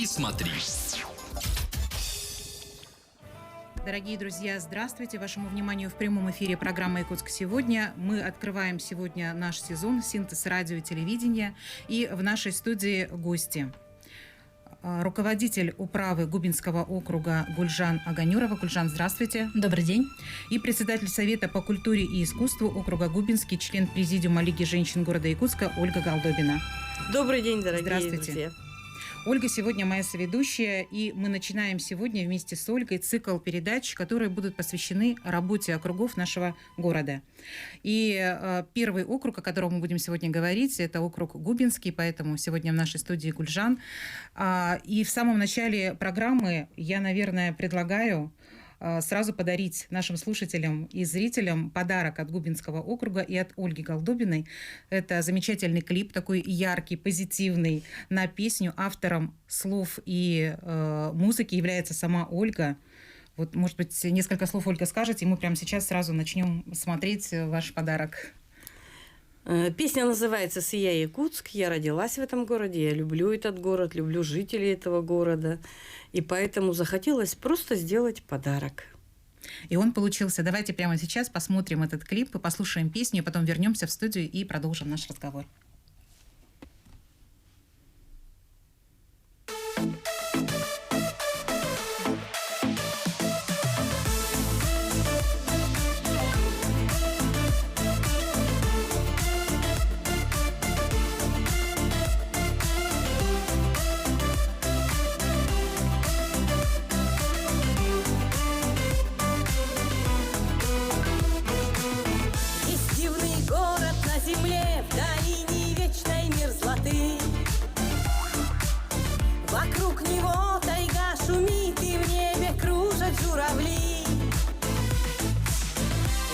и смотри. Дорогие друзья, здравствуйте! Вашему вниманию в прямом эфире программа «Якутск сегодня». Мы открываем сегодня наш сезон «Синтез радио и телевидения». И в нашей студии гости. Руководитель управы Губинского округа Гульжан Аганюрова. Гульжан, здравствуйте. Добрый день. И председатель Совета по культуре и искусству округа Губинский, член Президиума Лиги женщин города Якутска Ольга Голдобина. Добрый день, дорогие Здравствуйте. друзья. Ольга сегодня моя соведущая, и мы начинаем сегодня вместе с Ольгой цикл передач, которые будут посвящены работе округов нашего города. И первый округ, о котором мы будем сегодня говорить, это округ Губинский, поэтому сегодня в нашей студии Гульжан. И в самом начале программы я, наверное, предлагаю сразу подарить нашим слушателям и зрителям подарок от Губинского округа и от Ольги Голдобиной. Это замечательный клип, такой яркий, позитивный, на песню. Автором слов и музыки является сама Ольга. Вот, может быть, несколько слов, Ольга, скажете, и мы прямо сейчас сразу начнем смотреть ваш подарок. Песня называется «Сия Якутск». Я родилась в этом городе, я люблю этот город, люблю жителей этого города. И поэтому захотелось просто сделать подарок. И он получился. Давайте прямо сейчас посмотрим этот клип, послушаем песню, потом вернемся в студию и продолжим наш разговор. Вокруг него тайга шумит, и в небе кружат журавли.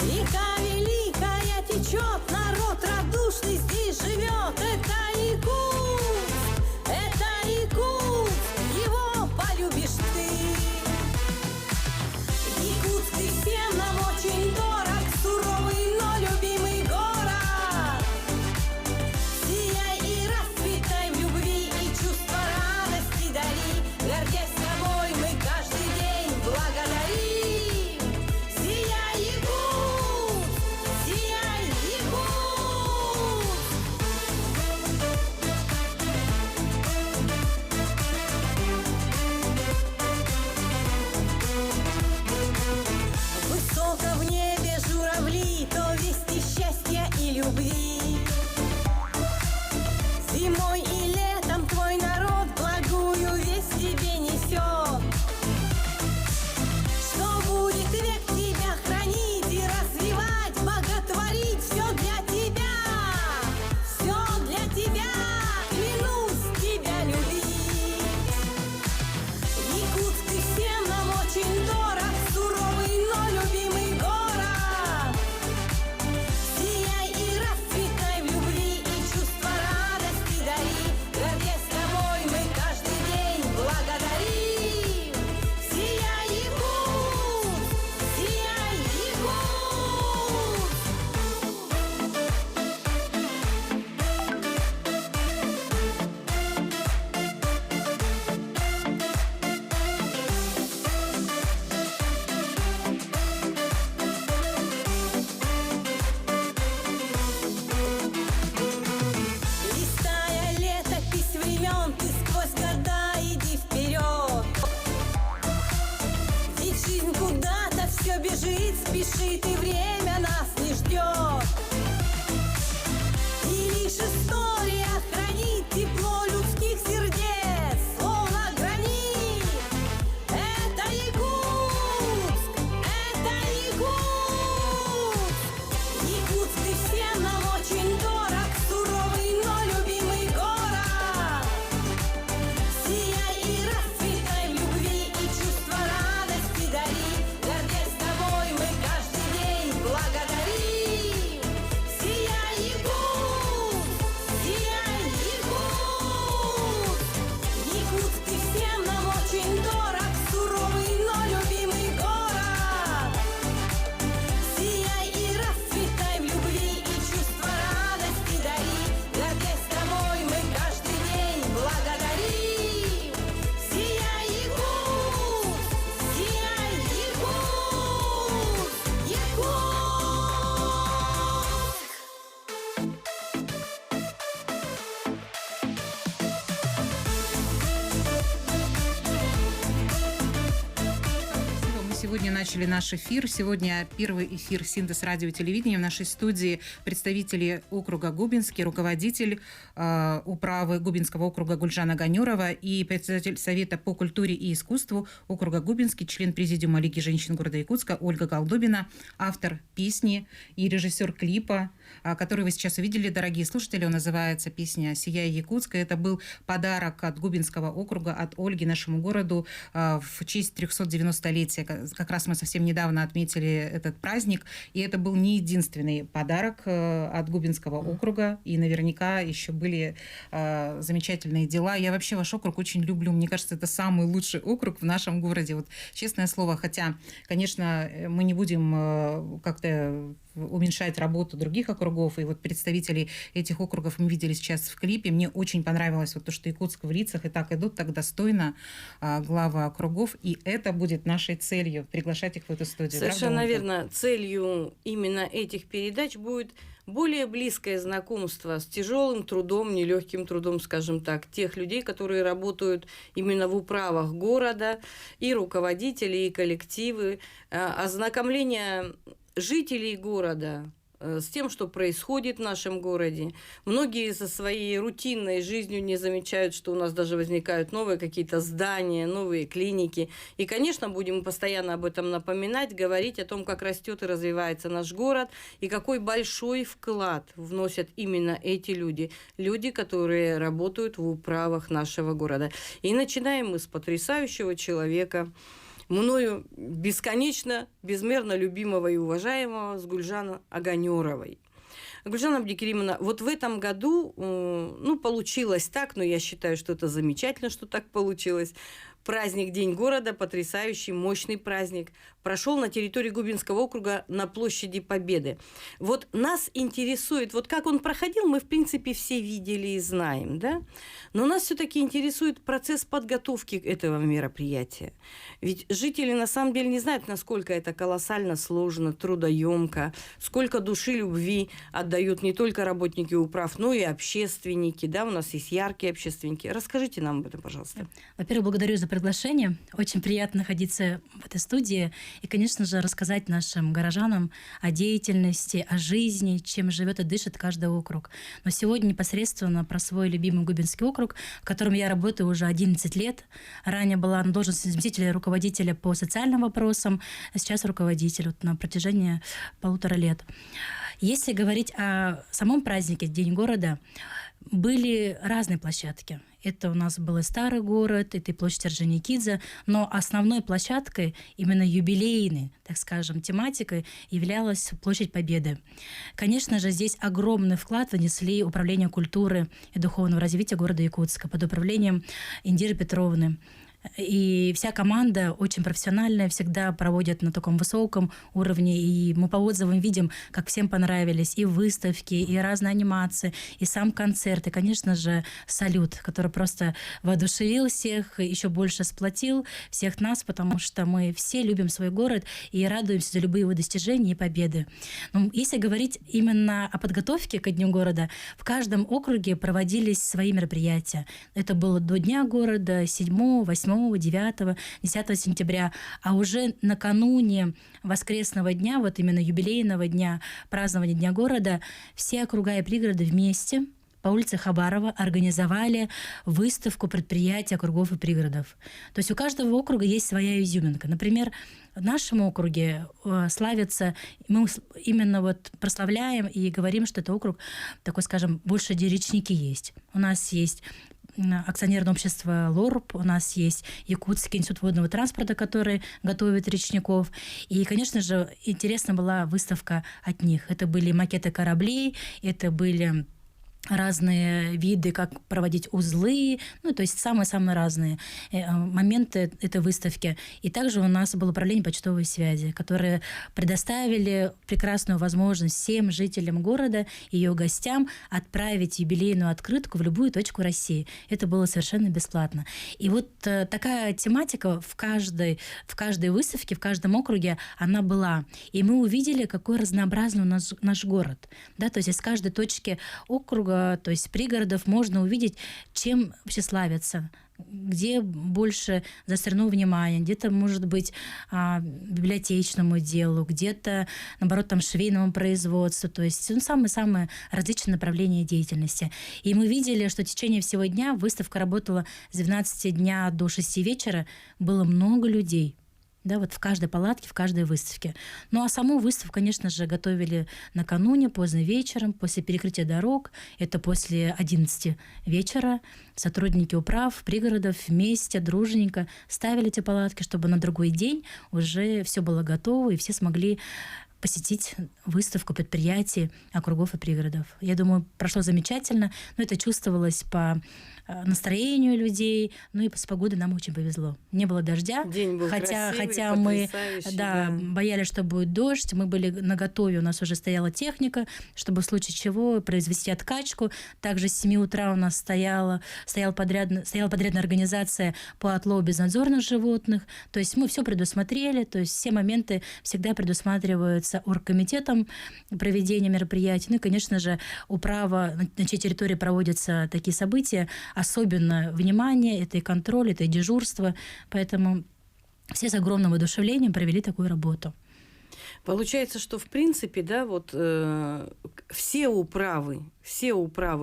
Река великая течет, народ радушный здесь живет. Это Якутск, его полюбишь ты. Якутск, ты всем нам очень дорог, суровый, но любимый город. Сияй и расцветай в любви, и чувство радости дари. Гордясь тобой, мы каждый день благодарим. Сияй, Якутск, сияй, Якутск. Высоко в небе журавли, то вести счастья и любви. Зимой и летом твой народ благую весть тебе несет. Что будет век тебя хранить и развивать, боготворить все для тебя. Все для тебя, клянусь тебя любить. Якутск, ты всем нам очень дорог, суровый, но любимый город. Сияй и расцветай в любви, и чувство радости дари. Гордясь тобой, мы каждый день благодарим. Сияй, Якутск, сияй, Якутск. Листая летопись времен, ты сквозь года иди вперед. Ведь жизнь куда-то все бежит, спешит, и время нас не ждет. И лишь история хранит тепло людских сердец, словно гранит. Это Якутск, это Якутск. Якутск, ты всем нам очень дорог, суровый, но любимый город. Сияй и расцветай в любви, и чувство радости дари. Гордясь тобой, мы каждый день сегодня начали наш эфир. Сегодня первый эфир «Синтез радио и телевидения». В нашей студии представители округа Губинский, руководитель управы Губинского округа Гульжан Аганерова и председатель Совета по культуре и искусству округа Губинский, член президиума Лиги женщин города Якутска Ольга Голдобина, автор песни и режиссер клипа, который вы сейчас увидели, дорогие слушатели. Он называется песня «Сияй Якутска». Это был подарок от Губинского округа, от Ольги нашему городу в честь 390-летия. Как раз мы совсем недавно отметили этот праздник, и это был не единственный подарок от Губинского округа, и наверняка еще были замечательные дела. Я вообще ваш округ очень люблю. Мне кажется, это самый лучший округ в нашем городе. Вот честное слово, хотя, конечно, мы не будем как-то уменьшать работу других округов, и вот представителей этих округов мы видели сейчас в клипе. Мне очень понравилось вот то, что Якутск в лицах и так идут, так достойно главы округов, и это будет нашей целью, приглашать их в эту студию. Совершенно верно. Целью именно этих передач будет более близкое знакомство с тяжелым трудом, нелегким трудом, скажем так, тех людей, которые работают именно в управах города, и руководители, и коллективы, ознакомление жителей города с тем, что происходит в нашем городе. Многие со своей рутинной жизнью не замечают, что у нас даже возникают новые какие-то здания, новые клиники. И, конечно, будем постоянно об этом напоминать, говорить о том, как растет и развивается наш город, и какой большой вклад вносят именно эти люди. Люди, которые работают в управах нашего города. И начинаем мы с потрясающего человека, мною бесконечно, безмерно любимого и уважаемого, с Гульжана Аганеровой. Гульжана Абдикеримовна, вот в этом году, получилось так, но я считаю, что это замечательно, что так получилось. Праздник День города, потрясающий, мощный праздник, прошел на территории Губинского округа на площади Победы. Вот нас интересует, вот как он проходил, мы, в принципе, все видели и знаем, да? Но нас все-таки интересует процесс подготовки этого мероприятия. Ведь жители, на самом деле, не знают, насколько это колоссально сложно, трудоемко, сколько души, любви отдают не только работники управ, но и общественники, да? У нас есть яркие общественники. Расскажите нам об этом, пожалуйста. Во-первых, благодарю за приглашение. Очень приятно находиться в этой студии и, конечно же, рассказать нашим горожанам о деятельности, о жизни, чем живет и дышит каждый округ. Но сегодня непосредственно про свой любимый Губинский округ, в котором я работаю уже 11 лет. Ранее была на должности заместителя руководителя по социальным вопросам, а сейчас руководитель на протяжении 1,5 лет. Если говорить о самом празднике День города, были разные площадки. Это у нас был и Старый город, это и площадь Орджоникидзе, но основной площадкой, именно юбилейной, так скажем, тематикой являлась площадь Победы. Конечно же, здесь огромный вклад внесли Управление культуры и духовного развития города Якутска под управлением Индиры Петровны. И вся команда очень профессиональная, всегда проводят на таком высоком уровне. И мы по отзывам видим, как всем понравились и выставки, и разные анимации, и сам концерт. И, конечно же, салют, который просто воодушевил всех, еще больше сплотил всех нас, потому что мы все любим свой город и радуемся за любые его достижения и победы. Но если говорить именно о подготовке ко Дню города, в каждом округе проводились свои мероприятия. Это было до Дня города, 7, 8, 9, 10 сентября, а уже накануне воскресного дня, вот именно юбилейного дня, празднования Дня города, все округа и пригороды вместе по улице Хабарова организовали выставку предприятий округов и пригородов. То есть у каждого округа есть своя изюминка. Например, в нашем округе славится, мы именно вот прославляем и говорим, что это округ такой, скажем, больше где речники есть. У нас есть акционерное общество «Лорб», у нас есть Якутский институт водного транспорта, который готовит речников. И, конечно же, интересна была выставка от них. Это были макеты кораблей, это были разные виды, как проводить узлы, то есть самые-самые разные моменты этой выставки. И также у нас было управление почтовой связи, которые предоставили прекрасную возможность всем жителям города и ее гостям отправить юбилейную открытку в любую точку России. Это было совершенно бесплатно. И вот такая тематика в каждой выставке, в каждом округе она была. И мы увидели, какой разнообразный у нас наш город. Да? То есть из каждой точки округа округа, то есть пригородов, можно увидеть, чем вообще славятся, где больше заострено внимание, где-то, может быть, библиотечному делу, где-то, наоборот, там швейному производству, то есть самые-самые различные направления деятельности. И мы видели, что в течение всего дня выставка работала с 12 дня до 6 вечера, было много людей. Да, вот в каждой палатке, в каждой выставке. Ну а саму выставку, конечно же, готовили накануне, поздно вечером, после перекрытия дорог. Это после 11 вечера. Сотрудники управ, пригородов вместе, дружненько ставили эти палатки, чтобы на другой день уже все было готово, и все смогли посетить выставку предприятий, округов и пригородов. Я думаю, прошло замечательно, но это чувствовалось по настроению людей, ну и с погодой нам очень повезло. Не было дождя, День был хотя красивый, мы потрясающий, боялись, что будет дождь, мы были наготове, у нас уже стояла техника, чтобы в случае чего произвести откачку. Также с 7 утра у нас стояла подрядная организация по отлову безнадзорных животных, то есть мы все предусмотрели, то есть все моменты всегда предусматриваются оргкомитетом проведения мероприятий. Ну и, конечно же, управа, на чьей территории проводятся такие события, особенно внимание, это и контроль, это и дежурство. Поэтому все с огромным воодушевлением провели такую работу. Получается, что в принципе, да, вот все управы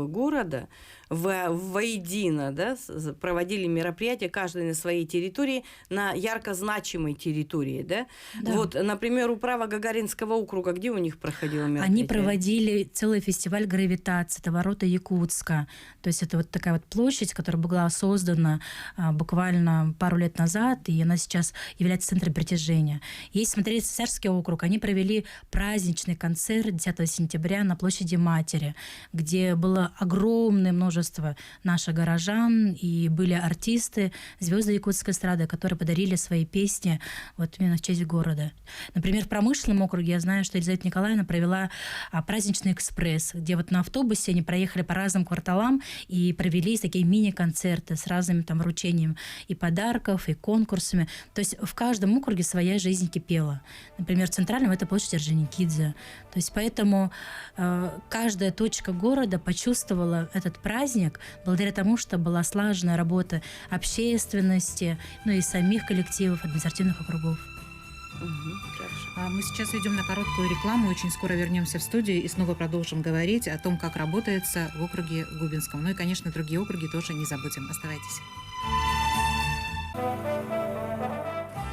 города воедино, да, проводили мероприятия, каждый на своей территории, на ярко значимой территории, да? Да. Вот, например, управа Гагаринского округа, где у них проходило мероприятие? Они проводили целый фестиваль гравитации, это ворота Якутска. То есть это вот такая вот площадь, которая была создана буквально пару лет назад, и она сейчас является центром притяжения. Если смотреть Царский округ, они провели праздничный концерт 10 сентября на площади Матери, где было огромное множество наших горожан, и были артисты, звезды якутской эстрады, которые подарили свои песни вот именно в честь города. Например, в Промышленном округе я знаю, что Елизавета Николаевна провела праздничный экспресс, где вот на автобусе они проехали по разным кварталам и провели такие мини-концерты с разными там вручением и подарков, и конкурсами. То есть в каждом округе своя жизнь кипела. Например, в Центральном это площадь Орджоникидзе. То есть поэтому каждая точка города почувствовала этот праздник благодаря тому, что была слаженная работа общественности, ну и самих коллективов административных округов. Хорошо. Мы сейчас идем на короткую рекламу, очень скоро вернемся в студию и снова продолжим говорить о том, как работается в округе Губинском. Ну и, конечно, другие округи тоже не забудем. Оставайтесь.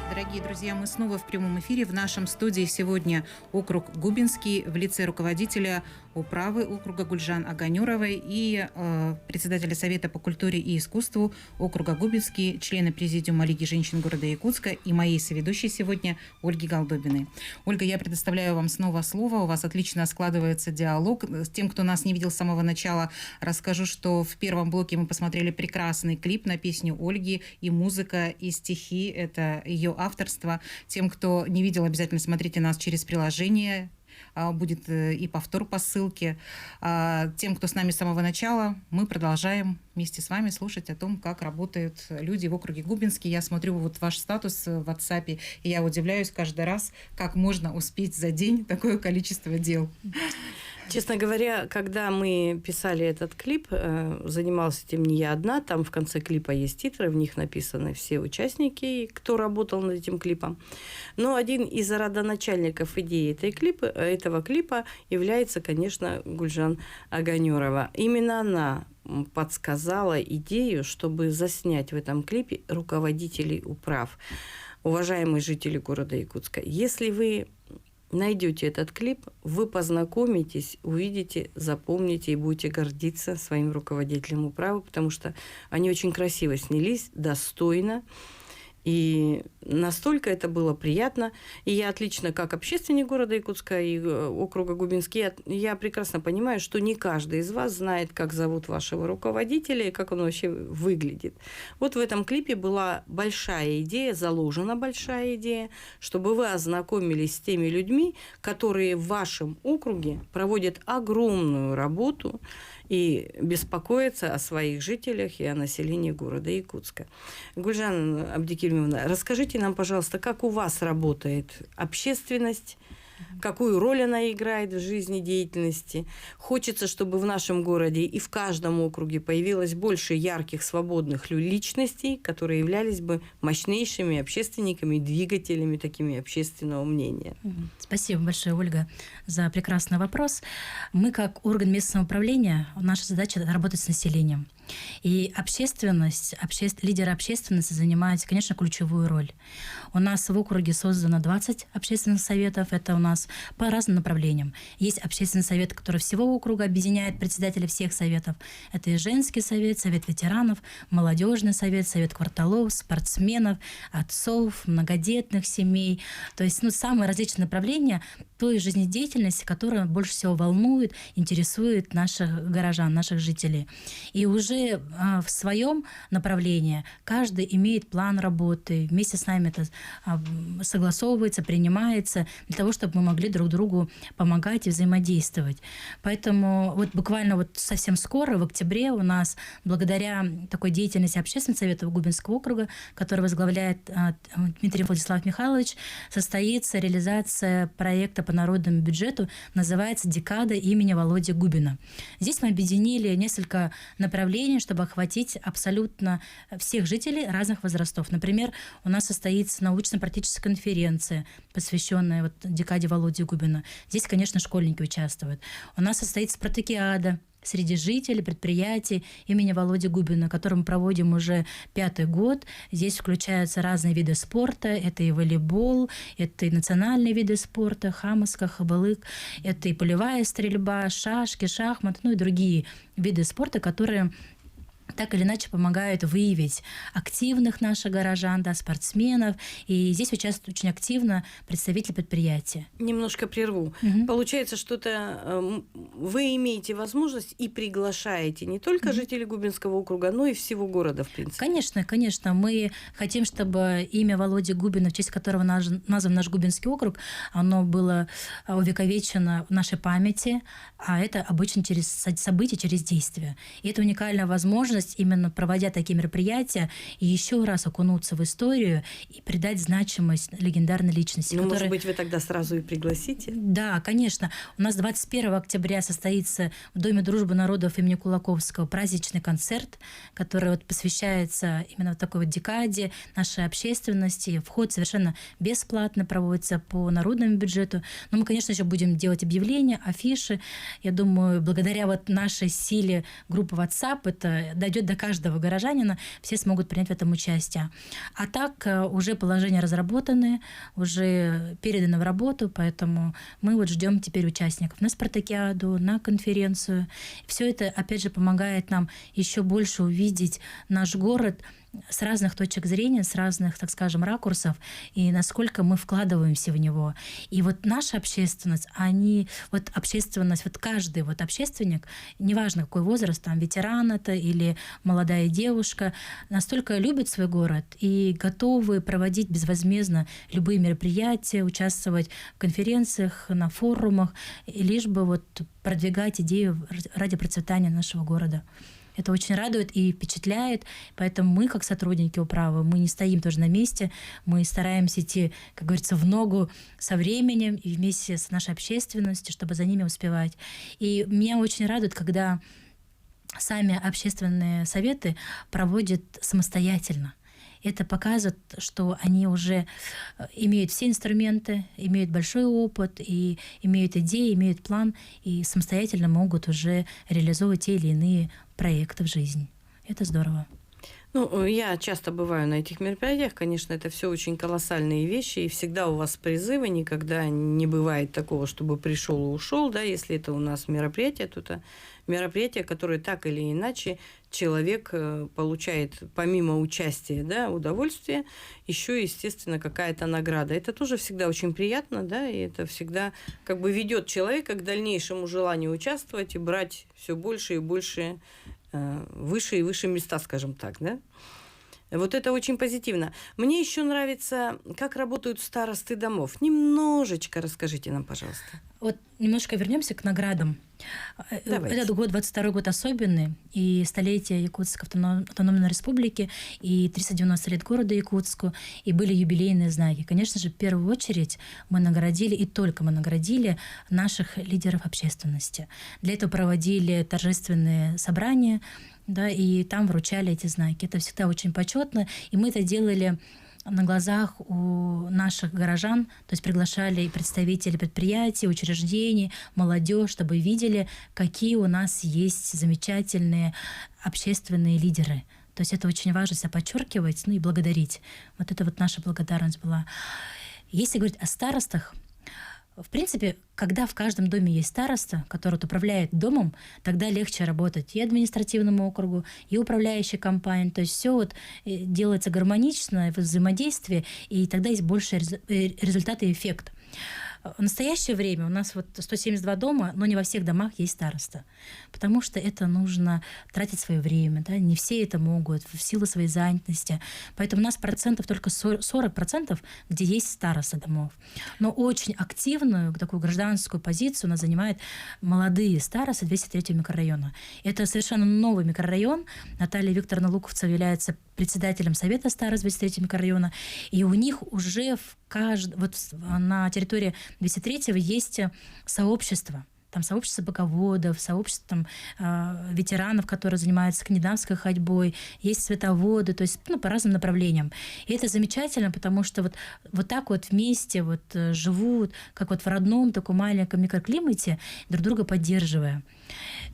Дорогие друзья, мы снова в прямом эфире. В нашем студии сегодня округ Губинский в лице руководителя управы округа Гульжан Аганюровой и председателя Совета по культуре и искусству округа Губинский, члена Президиума Лиги женщин города Якутска и моей соведущей сегодня Ольги Голдобиной. Ольга, я предоставляю вам снова слово. У вас отлично складывается диалог. С тем, кто нас не видел с самого начала, расскажу, что в первом блоке мы посмотрели прекрасный клип на песню Ольги, и музыка, и стихи. Это ее авторство. Тем, кто не видел, обязательно смотрите нас через приложение. Будет и повтор по ссылке. Тем, кто с нами с самого начала, мы продолжаем вместе с вами слушать о том, как работают люди в округе Губинский. Я смотрю вот ваш статус в WhatsApp, и я удивляюсь каждый раз, как можно успеть за день такое количество дел. Честно говоря, когда мы писали этот клип, занималась этим не я одна. Там в конце клипа есть титры, в них написаны все участники, кто работал над этим клипом. Но один из родоначальников идеи этого клипа является, конечно, Гульжан Аганюрова. Именно она подсказала идею, чтобы заснять в этом клипе руководителей управ. Уважаемые жители города Якутска, если вы найдете этот клип, вы познакомитесь, увидите, запомните и будете гордиться своим руководителем управы, потому что они очень красиво снялись, достойно. И настолько это было приятно. И я отлично, как общественник города Якутска и округа Губинский, я прекрасно понимаю, что не каждый из вас знает, как зовут вашего руководителя и как он вообще выглядит. Вот в этом клипе была большая идея, заложена большая идея, чтобы вы ознакомились с теми людьми, которые в вашем округе проводят огромную работу и беспокоятся о своих жителях и о населении города Якутска. Гульжан Абдикельмовна, расскажите нам, пожалуйста, как у вас работает общественность, какую роль она играет в жизнедеятельности. Хочется, чтобы в нашем городе и в каждом округе появилось больше ярких, свободных личностей, которые являлись бы мощнейшими общественниками, двигателями такими общественного мнения. Спасибо большое, Ольга, за прекрасный вопрос. Мы, как орган местного самоуправления, наша задача — работать с населением. И общественность, лидеры общественности занимают, конечно, ключевую роль. У нас в округе создано 20 общественных советов. Это у нас по разным направлениям. Есть общественный совет, который всего округа объединяет председателей всех советов. Это и женский совет, совет ветеранов, молодежный совет, совет кварталов, спортсменов, отцов, многодетных семей. То есть самые различные направления той жизнедеятельности, которая больше всего волнует, интересует наших горожан, наших жителей. И уже в своем направлении каждый имеет план работы. Вместе с нами это согласовывается, принимается для того, чтобы мы могли друг другу помогать и взаимодействовать. Поэтому буквально совсем скоро, в октябре, у нас, благодаря такой деятельности Общественного совета Губинского округа, который возглавляет Дмитрий Владислав Михайлович, состоится реализация проекта по народному бюджету, называется «Декада имени Володи Губина». Здесь мы объединили несколько направлений, чтобы охватить абсолютно всех жителей разных возрастов. Например, у нас состоится научно-практическая конференция, посвященная декаде Володи Губина. Здесь, конечно, школьники участвуют. У нас состоится спартакиада среди жителей, предприятий имени Володи Губина, который мы проводим уже 5-й год. Здесь включаются разные виды спорта. Это и волейбол, это и национальные виды спорта, хамаска, хабалык, это и полевая стрельба, шашки, шахмат, и другие виды спорта, которые так или иначе помогают выявить активных наших горожан, спортсменов. И здесь участвуют очень активно представители предприятия. Немножко прерву. Получается, что-то вы имеете возможность и приглашаете не только жителей Губинского округа, но и всего города, в принципе. Конечно, конечно. Мы хотим, чтобы имя Володи Губина, в честь которого назван наш Губинский округ, оно было увековечено в нашей памяти, а это обычно через события, через действия. И это уникальная возможность, именно проводя такие мероприятия, и еще раз окунуться в историю и придать значимость легендарной личности. Может быть, вы тогда сразу и пригласите? Да, конечно. У нас 21 октября состоится в Доме дружбы народов имени Кулаковского праздничный концерт, который посвящается именно такой декаде нашей общественности. Вход совершенно бесплатно проводится по народному бюджету. Но мы, конечно, еще будем делать объявления, афиши. Я думаю, благодаря нашей силе группы WhatsApp это дойдет до каждого горожанина, все смогут принять в этом участие. А так уже положения разработаны, уже переданы в работу, поэтому мы ждем теперь участников на спартакиаду, на конференцию. Все это, опять же, помогает нам еще больше увидеть наш город с разных точек зрения, с разных, так скажем, ракурсов, и насколько мы вкладываемся в него. И наша общественность, общественность, каждый общественник, неважно какой возраст, ветеран это или молодая девушка, настолько любит свой город и готовы проводить безвозмездно любые мероприятия, участвовать в конференциях, на форумах, лишь бы продвигать идею ради процветания нашего города. Это очень радует и впечатляет, поэтому мы, как сотрудники управы, мы не стоим тоже на месте, мы стараемся идти, как говорится, в ногу со временем и вместе с нашей общественностью, чтобы за ними успевать. И меня очень радует, когда сами общественные советы проводят самостоятельно. Это показывает, что они уже имеют все инструменты, имеют большой опыт, и имеют идеи, имеют план, и самостоятельно могут уже реализовывать те или иные проекты в жизни. Это здорово. Я часто бываю на этих мероприятиях. Конечно, это все очень колоссальные вещи, и всегда у вас призывы, никогда не бывает такого, чтобы пришел и ушел. Если это у нас мероприятие, то это мероприятие, которое так или иначе человек получает помимо участия, удовольствие, еще, естественно, какая-то награда. Это тоже всегда очень приятно, и это всегда ведет человека к дальнейшему желанию участвовать и брать все больше и больше, выше и выше места, скажем так, Вот это очень позитивно. Мне еще нравится, как работают старосты домов. Немножечко расскажите нам, пожалуйста. Вот немножко вернемся к наградам. Давайте. Этот год, 22-й год особенный, и столетие Якутской автономной республики, и 390 лет города Якутску, и были юбилейные знаки. Конечно же, в первую очередь мы наградили, и только мы наградили наших лидеров общественности. Для этого проводили торжественные собрания, да, и там вручали эти знаки. Это всегда очень почетно, и мы это делали на глазах у наших горожан, то есть приглашали представителей предприятий, учреждений, молодежь, чтобы видели, какие у нас есть замечательные общественные лидеры. То есть это очень важно себя подчеркивать, ну и благодарить. Вот это вот наша благодарность была. Если говорить о старостах, в принципе, когда в каждом доме есть староста, который вот управляет домом, тогда легче работать и административному округу, и управляющей компании. То есть все вот делается гармонично, в взаимодействии, и тогда есть больше результат и эффект. В настоящее время у нас вот 172 дома, но не во всех домах есть староста, потому что это нужно тратить свое время, да? Не все это могут в силу своей занятости. Поэтому у нас только 40%, где есть староста домов. Но очень активную такую гражданскую позицию у нас занимают молодые старосты 203-го микрорайона. Это совершенно новый микрорайон. Наталья Викторовна Луковцева является председателем Совета старост 203-го микрорайона, и у них уже вот на территории 203-го есть сообщество. Там сообщество боговодов, сообщество там, ветеранов, которые занимаются скандинавской ходьбой, есть световоды, то есть по разным направлениям. И это замечательно, потому что вот так вот вместе вот живут, как вот в родном таком маленьком микроклимате, друг друга поддерживая.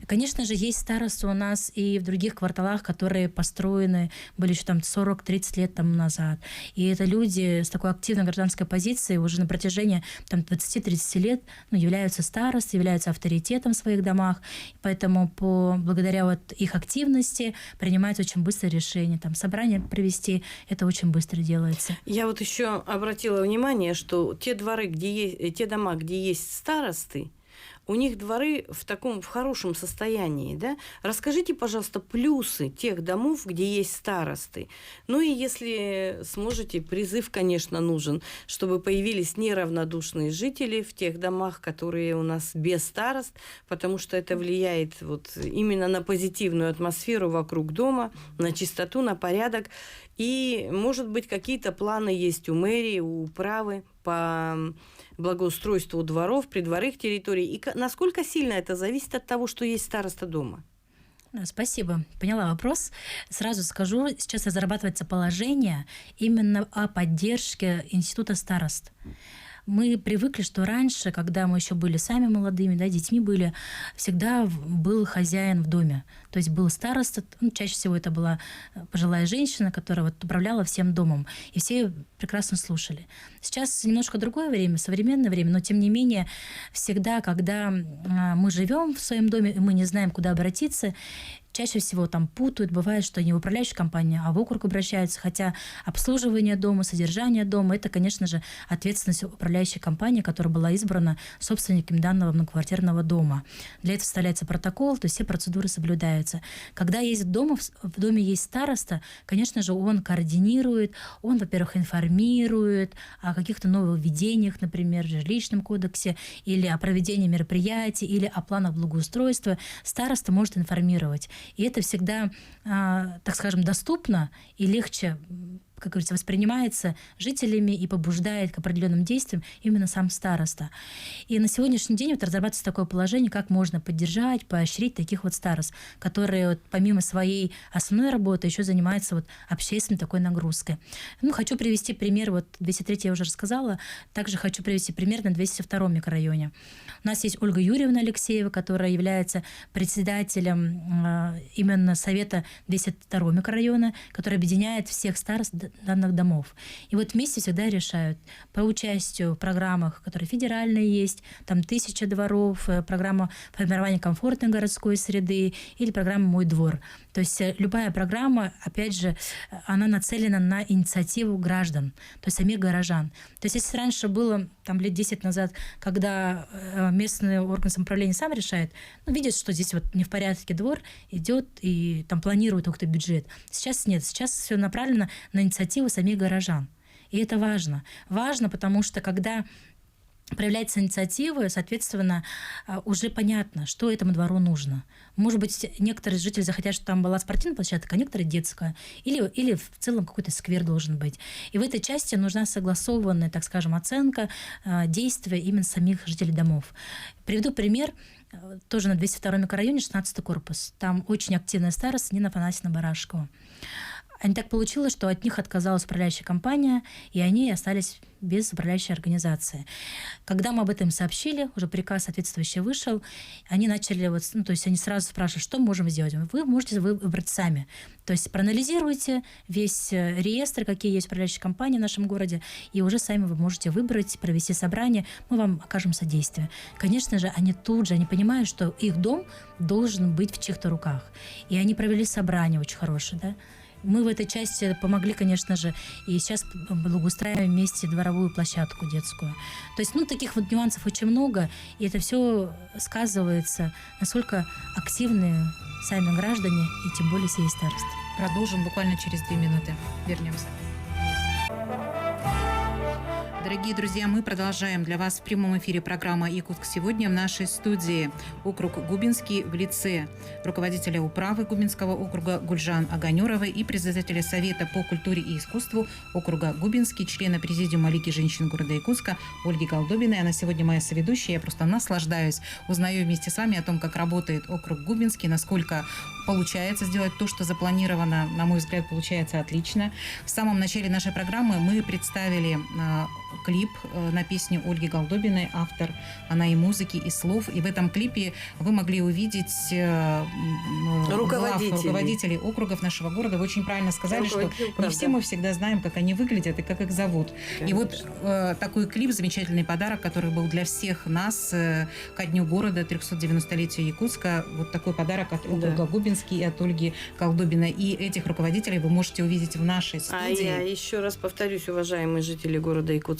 Конечно же, есть старосты у нас и в других кварталах, которые построены были еще там 40-30 лет тому назад. И это люди с такой активной гражданской позицией уже на протяжении там, 20-30 лет являются старостами, являются авторитетом в своих домах. Поэтому благодаря вот их активности принимаются очень быстрые решения. Там, собрание провести, это очень быстро делается. Я вот еще обратила внимание, что те дома, где есть старосты, у них дворы в хорошем состоянии, да? Расскажите, пожалуйста, плюсы тех домов, где есть старосты. Ну и если сможете, призыв, конечно, нужен, чтобы появились неравнодушные жители в тех домах, которые у нас без старост, потому что это влияет вот именно на позитивную атмосферу вокруг дома, на чистоту, на порядок. И, может быть, какие-то планы есть у мэрии, у управы по благоустройству дворов, придворных территорий. И насколько сильно это зависит от того, что есть староста дома? Спасибо. Поняла вопрос. Сразу скажу, сейчас разрабатывается положение именно о поддержке института старост. Мы привыкли, что раньше, когда мы еще были сами молодыми, да, детьми были, всегда был хозяин в доме. То есть был староста, чаще всего это была пожилая женщина, которая вот управляла всем домом. И все прекрасно слушали. Сейчас немножко другое время, современное время, но тем не менее всегда, когда мы живем в своем доме, и мы не знаем, куда обратиться, чаще всего там путают, бывает, что не в управляющей компании, а в округ обращаются, хотя обслуживание дома, содержание дома – это, конечно же, ответственность управляющей компании, которая была избрана собственником данного многоквартирного дома. Для этого составляется протокол, то есть все процедуры соблюдаются. Когда есть в доме есть староста, конечно же, он координирует, он, во-первых, информирует о каких-то нововведениях, например, в жилищном кодексе, или о проведении мероприятий, или о планах благоустройства. Староста может информировать. И это всегда, так скажем, доступно и легче, как говорится, воспринимается жителями и побуждает к определенным действиям именно сам староста. И на сегодняшний день вот разрабатывается такое положение, как можно поддержать, поощрить таких вот старост, которые вот помимо своей основной работы еще занимаются вот общественной такой нагрузкой. Хочу привести пример, вот 203 я уже рассказала, также хочу привести пример на 202 микрорайоне. У нас есть Ольга Юрьевна Алексеева, которая является председателем именно Совета 202 микрорайона, который объединяет всех старост данных домов. И вот вместе всегда решают по участию в программах, которые федеральные есть, там 1000 дворов, программа формирования комфортной городской среды или программа «Мой двор». То есть любая программа, опять же, она нацелена на инициативу граждан, то есть самих горожан. То есть если раньше было там лет 10 назад, когда местный орган самоуправления сам решает, ну, видит, что здесь вот не в порядке двор, идет и там планирует какой-то бюджет. Сейчас нет, сейчас все направлено на инициативу самих горожан. И это важно. Важно, потому что когда проявляется инициатива, соответственно, уже понятно, что этому двору нужно. Может быть, некоторые жители захотят, чтобы там была спортивная площадка, а некоторые детская. Или в целом какой-то сквер должен быть. И в этой части нужна согласованная, так скажем, оценка действия именно самих жителей домов. Приведу пример. Тоже на 202 микрорайоне, 16-й корпус. Там очень активная староста Нина Афанасьевна Барашкова. А так получилось, что от них отказалась управляющая компания, и они остались без управляющей организации. Когда мы об этом сообщили, уже приказ соответствующий вышел, они начали, то есть они сразу спрашивают, что мы можем сделать. Вы можете выбрать сами. То есть проанализируйте весь реестр, какие есть управляющие компании в нашем городе, и уже сами вы можете выбрать, провести собрание, мы вам окажем содействие. Конечно же, они понимают, что их дом должен быть в чьих-то руках. И они провели собрание очень хорошее, да. Мы в этой части помогли, конечно же, и сейчас благоустраиваем вместе дворовую площадку детскую. То есть, таких вот нюансов очень много, и это все сказывается, насколько активны сами граждане, и тем более среди старост. Продолжим буквально через 2 минуты. Вернемся. Дорогие друзья, мы продолжаем для вас в прямом эфире программа «Якутск сегодня» в нашей студии округ Губинский в лице руководителя управы Губинского округа Гульжан Аганеровой и председателя Совета по культуре и искусству округа Губинский, члена президиума Лиги женщин города Якутска Ольги Колдобиной. Она сегодня моя соведущая. Я просто наслаждаюсь, узнаю вместе с вами о том, как работает округ Губинский, насколько получается сделать то, что запланировано. На мой взгляд, получается отлично. В самом начале нашей программы мы представили клип на песню Ольги Голдобиной, автор она и музыки, и слов. И в этом клипе вы могли увидеть руководителей округов нашего города. Вы очень правильно сказали, что не все мы всегда знаем, как они выглядят и как их зовут. Конечно. И вот такой клип, замечательный подарок, который был для всех нас ко Дню города, 390-летию Якутска. Вот такой подарок от округа Губинский и от Ольги Голдобиной. И этих руководителей вы можете увидеть в нашей студии. А я еще раз повторюсь, уважаемые жители города Якутска,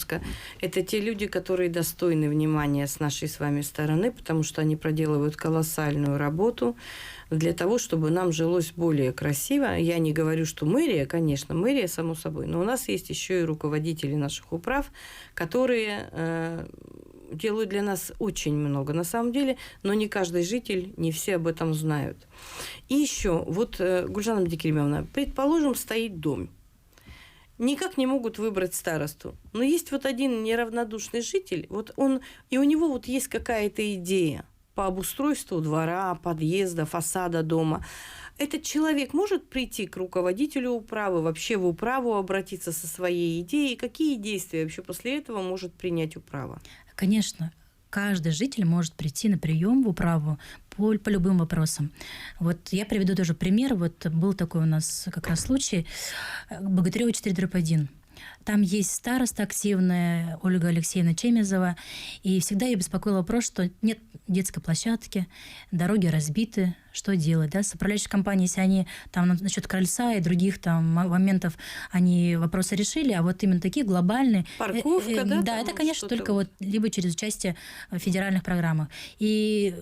это те люди, которые достойны внимания с нашей с вами стороны, потому что они проделывают колоссальную работу для того, чтобы нам жилось более красиво. Я не говорю, что мэрия, конечно, мэрия, само собой, но у нас есть еще и руководители наших управ, которые делают для нас очень много, на самом деле, но не каждый житель, не все об этом знают. И еще, Гульжана Абдикеримовна, предположим, стоит дом. Никак не могут выбрать старосту. Но есть один неравнодушный житель, и у него есть какая-то идея по обустройству двора, подъезда, фасада дома. Этот человек может прийти к руководителю управы, вообще в управу обратиться со своей идеей? Какие действия вообще после этого может принять управа? Конечно. Каждый житель может прийти на прием в управу по любым вопросам. Я приведу тоже пример. Был такой у нас как раз случай. Богатырева 4/1. Там есть староста активная, Ольга Алексеевна Чемезова, и всегда ее беспокоил вопрос, что нет детской площадки, дороги разбиты, что делать, да? С управляющей компанией, если они там насчет крыльца и других там моментов, они вопросы решили, а именно такие глобальные... Парковка, да? Да, это, конечно, только либо через участие в федеральных программах. И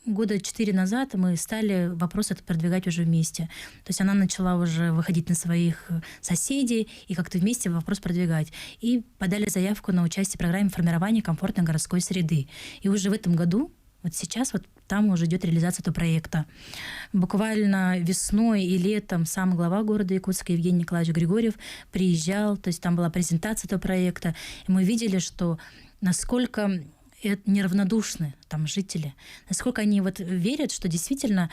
года 4 назад мы стали вопрос этот продвигать уже вместе. То есть она начала уже выходить на своих соседей и как-то вместе вопрос продвигать. И подали заявку на участие в программе формирования комфортной городской среды. И уже в этом году, сейчас там уже идет реализация этого проекта. Буквально весной и летом сам глава города Якутска Евгений Николаевич Григорьев приезжал, то есть там была презентация этого проекта, и мы видели, что насколько неравнодушны там жители, насколько они верят, что действительно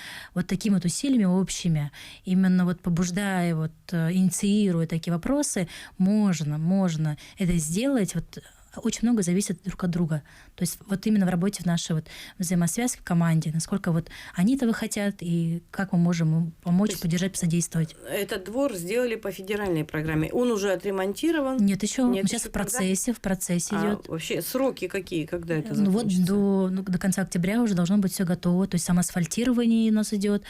такими усилиями общими, именно побуждая, инициируя такие вопросы, можно это сделать очень много зависит друг от друга. То есть вот именно в работе в нашей вот взаимосвязке в команде, насколько вот они этого хотят и как мы можем им помочь, поддержать, посодействовать. Этот двор сделали по федеральной программе. Он уже отремонтирован? Нет, еще Нет, сейчас еще в процессе идет. Вообще сроки какие, когда это Ну вот закончится? до конца октября уже должно быть все готово. То есть самоасфальтирование у нас идет,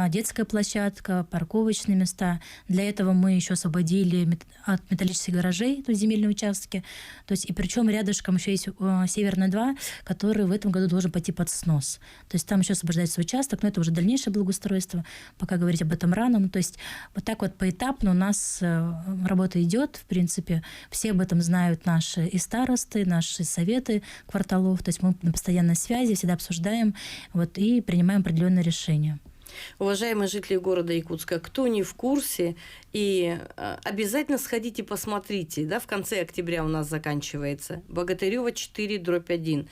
детская площадка, парковочные места. Для этого мы еще освободили от металлических гаражей, то есть земельные участки. То есть и причем рядышком еще есть Северная 2, который в этом году должен пойти под снос. То есть там еще освобождается участок, но это уже дальнейшее благоустройство. Пока говорить об этом рано. Ну, то есть вот так вот поэтапно у нас работа идет. В принципе, все об этом знают наши и старосты, наши советы кварталов. То есть мы на постоянной связи, всегда обсуждаем вот, и принимаем определенные решения. Уважаемые жители города Якутска, кто не в курсе, и обязательно сходите, посмотрите. Да, в конце октября у нас заканчивается Богатырева 4/1.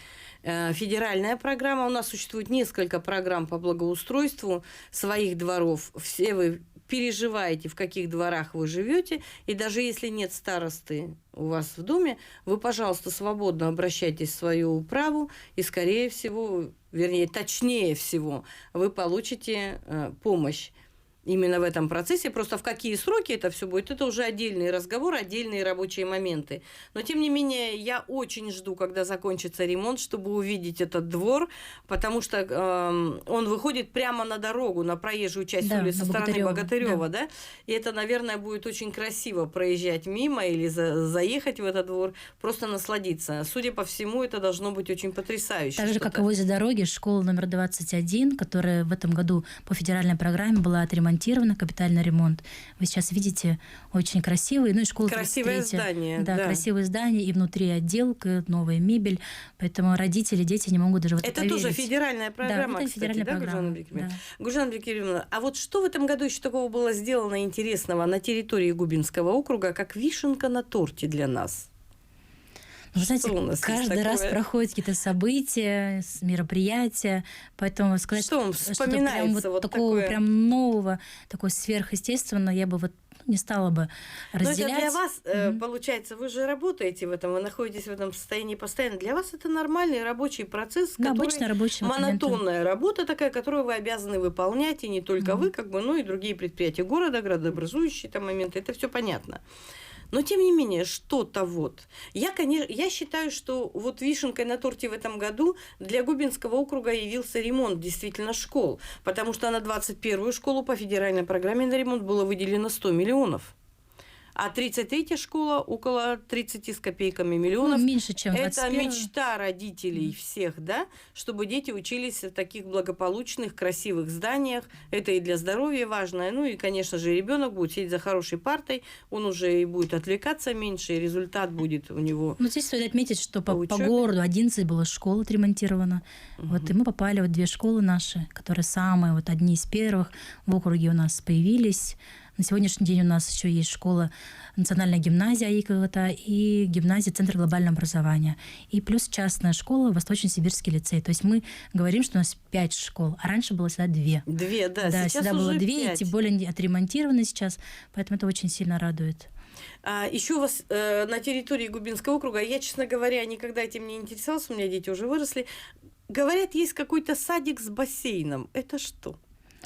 Федеральная программа. У нас существует несколько программ по благоустройству своих дворов. Все вы переживаете, в каких дворах вы живете, и даже если нет старосты у вас в доме, вы, пожалуйста, свободно обращайтесь в свою управу, и, скорее всего, вернее, точнее всего, вы получите помощь именно в этом процессе. Просто в какие сроки это все будет, это уже отдельный разговор, отдельные рабочие моменты. Но, тем не менее, я очень жду, когда закончится ремонт, чтобы увидеть этот двор, потому что он выходит прямо на дорогу, на проезжую часть улицы со стороны Богатырева, да? И это, наверное, будет очень красиво проезжать мимо или заехать в этот двор, просто насладиться. Судя по всему, это должно быть очень потрясающе. Так же, как и возле дороги, школа номер 21, которая в этом году по федеральной программе была отремонтирована, капитальный ремонт. Вы сейчас видите, очень красивый. Ну и школа 33. Красивое здание. Да, красивое здание, и внутри отделка, новая мебель. Поэтому родители, дети не могут даже в это Это поверить. тоже федеральная программа, да, это кстати, федеральная да, программа. Гульжана Бекиревна? А вот что в этом году еще такого было сделано интересного на территории Губинского округа, как вишенка на торте для нас? Вы знаете, каждый раз такое? проходят какие-то события, мероприятия, поэтому сказать, Что вам вспоминается прям вот такого такое? прям нового, такого сверхъестественного я бы вот не стала бы разделять. Но это для вас, получается, вы же работаете в этом, вы находитесь в этом состоянии постоянно. Для вас это нормальный рабочий процесс, Да, который обычная рабочая монотонная работа такая, которую вы обязаны выполнять, и не только вы, как бы, но и другие предприятия города, градообразующие там моменты, это все понятно. Но, тем не менее, что-то вот. Я считаю, что вот вишенкой на торте в этом году для Губинского округа явился ремонт действительно школ, потому что на 21-ю школу по федеральной программе на ремонт было выделено 100 миллионов. А 33-я школа около 30 с копейками миллионов. Ну, меньше, чем 21. Это мечта родителей всех, да, чтобы дети учились в таких благополучных, красивых зданиях. Это и для здоровья важно. Ну и, конечно же, ребенок будет сидеть за хорошей партой, он уже и будет отвлекаться меньше, и результат будет у него. Ну, здесь стоит отметить, что по учёбе. городу 11 было школ отремонтировано. Вот, и мы попали в 2 школы наши, которые самые, вот одни из первых в округе у нас появились. На сегодняшний день у нас еще есть школа, национальная гимназия АИКГТ и гимназия Центр глобального образования. И плюс частная школа Восточно-Сибирский лицей. То есть мы говорим, что у нас 5 школ, а раньше было всегда 2. 2, да. Да, Сейчас всегда уже было 2, 5. и тем более отремонтированы сейчас. Поэтому это очень сильно радует. Еще у вас на территории Губинского округа, я, честно говоря, никогда этим не интересовалась, у меня дети уже выросли. Говорят, есть какой-то садик с бассейном. Это что?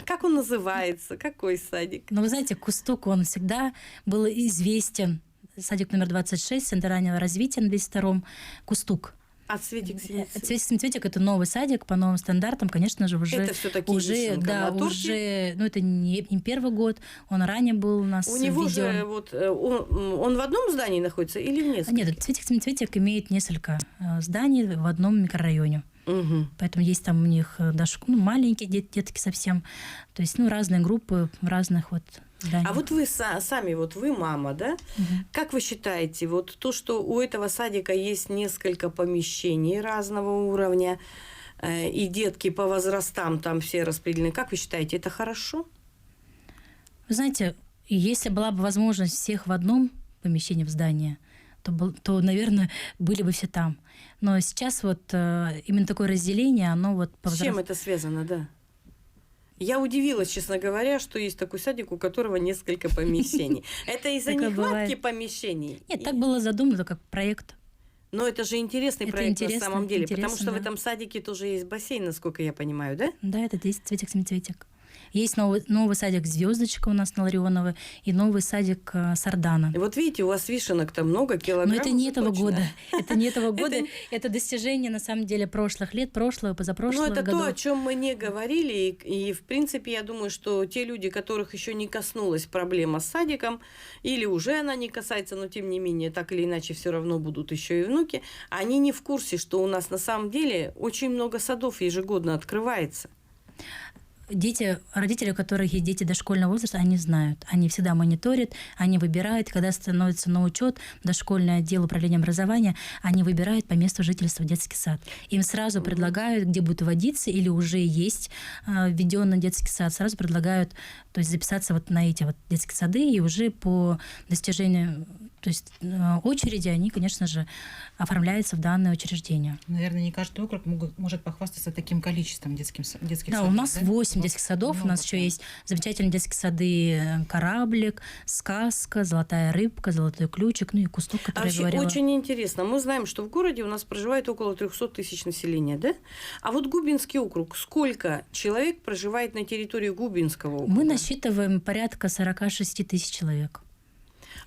Как он называется? Какой садик? Но вы знаете, Кустук, он всегда был известен. Садик номер 26, Центр раннего развития на 202-м, Кустук. А Цветик Цветик — это новый садик по новым стандартам, конечно же, уже... Это всё-таки уже, вишенка да, на торте? уже, ну, это не первый год, он ранее был у нас У него введён. же вот он в одном здании находится или в нескольких? Нет, Цветик имеет несколько зданий в одном микрорайоне. Угу. Поэтому есть там у них даже маленькие детки совсем. То есть, ну, разные группы в разных вот зданиях. А вот вы сами, вот вы мама, да? Как вы считаете, вот то, что у этого садика есть несколько помещений разного уровня, и детки по возрастам там все распределены, как вы считаете, это хорошо? Вы знаете, если была бы возможность всех в одном помещении в здании, то, наверное, были бы все там. Но сейчас вот именно такое разделение, оно вот... С чем это связано, да? Я удивилась, честно говоря, что есть такой садик, у которого несколько помещений. Это из-за Такое нехватки бывает. помещений? Нет, так было задумано, как проект. Но это же интересный Это проект на интересно, самом деле, потому интересно, что в да. этом садике тоже есть бассейн, насколько я понимаю, да? Да, это 10 цветик-семицветик. Есть новый садик «Звездочка» у нас на Ларионова и новый садик «Сардана». И вот видите, у вас вишенок-то много, килограмм. Но это не уже этого точно. года. Это не этого года. Это- Это достижение, на самом деле, прошлых лет, прошлого, Ну, позапрошлого это года. то, о чем мы не говорили, и, в принципе, я думаю, что те люди, которых еще не коснулась проблема с садиком, или уже она не касается, но тем не менее, так или иначе, все равно будут еще и внуки, они не в курсе, что у нас на самом деле очень много садов ежегодно открывается. Дети, родители, у которых есть дети дошкольного возраста, они знают. Они всегда мониторят, они выбирают. Когда становится на учет дошкольный отдел управления образования, они выбирают по месту жительства детский сад. Им сразу предлагают, где будут водиться, или уже есть введенный детский сад, сразу предлагают, то есть записаться вот на эти вот детские сады, и уже по достижению, то есть очереди, они, конечно же, оформляются в данное учреждение. Наверное, не каждый округ может похвастаться таким количеством детских Да, садов. у нас да? 8 детских садов. У Много нас еще прям. есть замечательные детские сады «Кораблик», «Сказка», «Золотая рыбка», «Золотой ключик», ну и «Кусток», А который я вообще говорила. очень интересно. Мы знаем, что в городе у нас проживает около 300 тысяч населения, да? А вот Губинский округ, сколько человек проживает на территории Губинского округа? Мы насчитываем порядка 46 тысяч человек.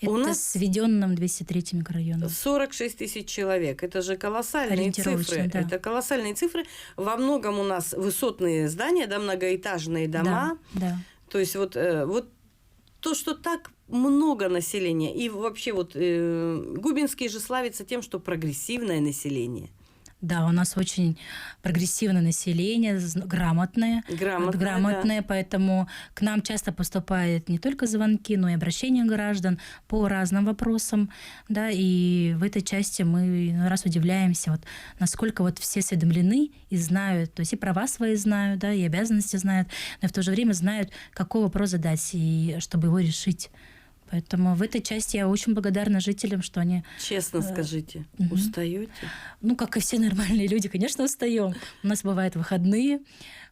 Это У нас- с введенным 203 микрорайоном. 46 тысяч человек. Это же колоссальные Ориентировочно, цифры. да. Это колоссальные цифры. Во многом у нас высотные здания, да, многоэтажные дома. Да. То есть вот то, что так много населения. И вообще вот Губинский же славится тем, что прогрессивное население. Да, у нас очень прогрессивное население, грамотное. Грамотное, Поэтому к нам часто поступают не только звонки, но и обращения граждан по разным вопросам. Да, и в этой части мы иной раз удивляемся, вот, насколько вот все осведомлены и знают, то есть и права свои знают, да, и обязанности знают, но и в то же время знают, какой вопрос задать, и чтобы его решить. Поэтому в этой части я очень благодарна жителям, что они, Честно скажите, мгм. устаете? ну, как и все нормальные люди, конечно, устаем. У нас бывают выходные,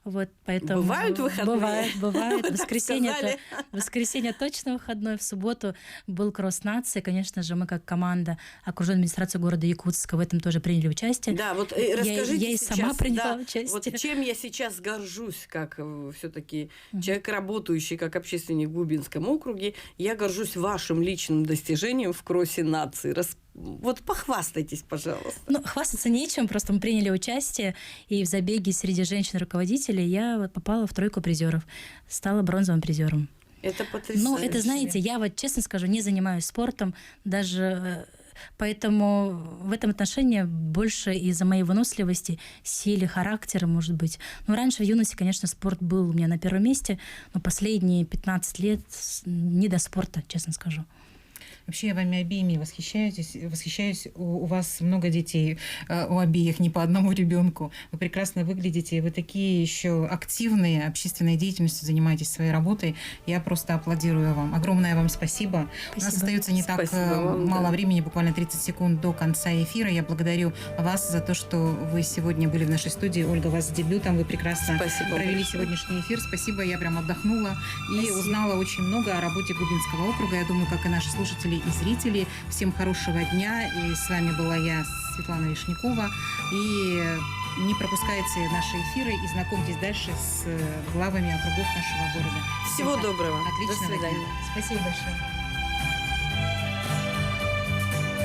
вот, поэтому... Бывают выходные? Бывает. Так сказали. Воскресенье точно выходной, в субботу был кросс нации. Конечно же, мы как команда окружной администрации города Якутска в этом тоже приняли участие. Да, вот Я- расскажите я и сейчас, сама приняла да, участие. Вот чем я сейчас горжусь, как все-таки человек, работающий как общественник в Губинском округе, я горжусь вашим личным достижением в кроссе нации. Вот похвастайтесь, пожалуйста. Ну, хвастаться нечем, просто мы приняли участие, и в забеге среди женщин-руководителей я вот попала в тройку призеров, стала бронзовым призером. Это потрясающе. Ну, это, знаете, я вот, честно скажу, не занимаюсь спортом, даже поэтому в этом отношении больше из-за моей выносливости, силы, характера, может быть. Ну, раньше в юности, конечно, спорт был у меня на первом месте, но последние 15 лет не до спорта, честно скажу. Вообще я вами обеими восхищаюсь. У вас много детей, у обеих не по одному ребенку. Вы прекрасно выглядите, вы такие еще активные, общественной деятельностью занимаетесь своей работой. Я просто аплодирую вам. Огромное вам спасибо. У нас Спасибо. остается не так Спасибо вам, мало да. времени, буквально 30 секунд до конца эфира. Я благодарю вас за то, что вы сегодня были в нашей студии. Ольга, вас с дебютом. Вы прекрасно Спасибо провели большое. сегодняшний эфир. Спасибо, я прям отдохнула и Спасибо. узнала очень много о работе Губинского округа. Я думаю, как и наши слушатели и зрители. Всем хорошего дня. И с вами была я, Светлана Вишнякова. И не пропускайте наши эфиры и знакомьтесь дальше с главами округов нашего города. Всего доброго. Отличного До свидания. дня. Спасибо большое.